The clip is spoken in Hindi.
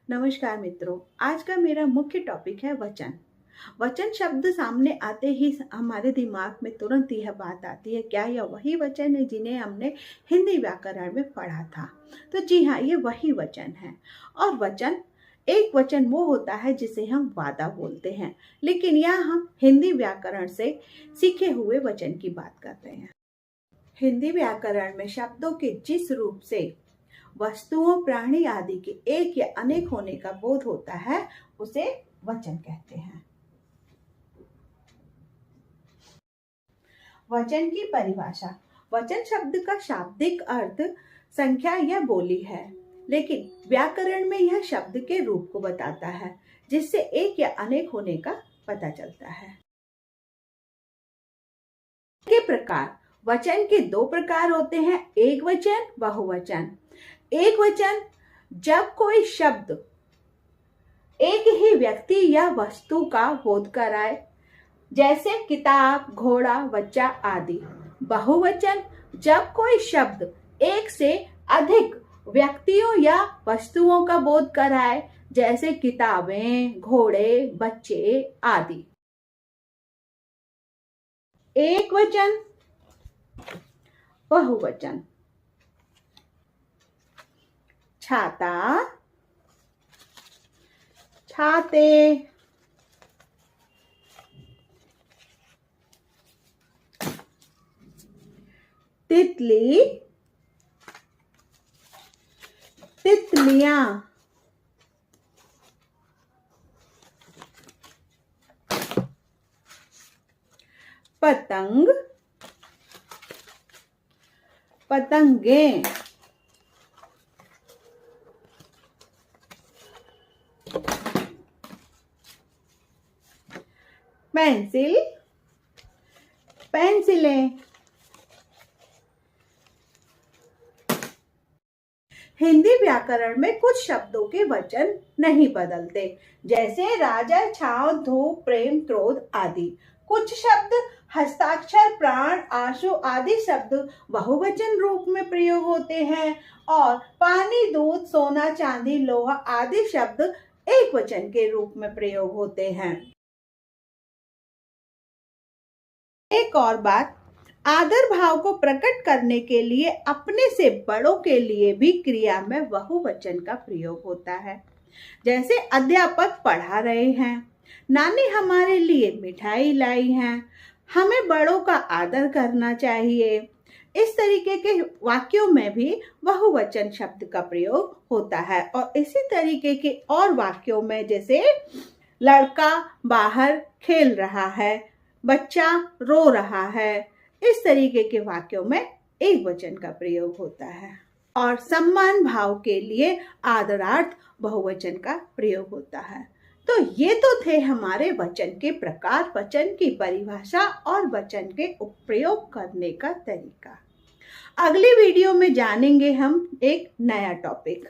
नमस्कार मित्रों। आज का मेरा मुख्य टॉपिक है वचन। वचन शब्द सामने आते ही हमारे दिमाग में तुरंत यह बात आती है, क्या यह वही वचन है जिन्हें हमने हिंदी व्याकरण में पढ़ा था? तो जी हाँ, ये वही वचन है। और वचन एक वचन वो होता है जिसे हम वादा बोलते हैं, लेकिन यहाँ हम हिंदी व्याकरण से सीखे हुए वचन की बात करते हैं। हिंदी व्याकरण में शब्दों के जिस रूप से वस्तुओं, प्राणी आदि के एक या अनेक होने का बोध होता है, उसे वचन कहते हैं। वचन की परिभाषा। वचन शब्द का शाब्दिक अर्थ संख्या या बोली है, लेकिन व्याकरण में यह शब्द के रूप को बताता है जिससे एक या अनेक होने का पता चलता है। के प्रकार। वचन के दो प्रकार होते हैं, एक वचन, बहुवचन। एक वचन जब कोई शब्द एक ही व्यक्ति या वस्तु का बोध कराए, जैसे किताब, घोड़ा, बच्चा आदि। बहुवचन जब कोई शब्द एक से अधिक व्यक्तियों या वस्तुओं का बोध कराए, जैसे किताबें, घोड़े, बच्चे आदि। एक वचन, बहुवचन। छाता, छाते, तितली, तितलियां, पतंग, पतंगे, पेंसिल, पेंसिलें। हिंदी व्याकरण में कुछ शब्दों के वचन नहीं बदलते, जैसे राजा, छाव, धूप, प्रेम, क्रोध आदि। कुछ शब्द हस्ताक्षर, प्राण, आंसू आदि शब्द बहुवचन रूप में प्रयोग होते हैं, और पानी, दूध, सोना, चांदी, लोहा आदि शब्द एक वचन के रूप में प्रयोग होते हैं। एक और बात, आदर भाव को प्रकट करने के लिए अपने से बड़ों के लिए भी क्रिया में बहुवचन का प्रयोग होता है। जैसे अध्यापक पढ़ा रहे हैं, नानी हमारे लिए मिठाई लाई हैं, हमें बड़ों का आदर करना चाहिए। इस तरीके के वाक्यों में भी बहुवचन शब्द का प्रयोग होता है। और इसी तरीके के और वाक्यों में, जैसे लड़का बाहर खेल रहा है, बच्चा रो रहा है, इस तरीके के वाक्यों में एक वचन का प्रयोग होता है। और सम्मान भाव के लिए आदरार्थ बहुवचन का प्रयोग होता है। तो ये तो थे हमारे वचन के प्रकार, वचन की परिभाषा और वचन के प्रयोग करने का तरीका। अगली वीडियो में जानेंगे हम एक नया टॉपिक।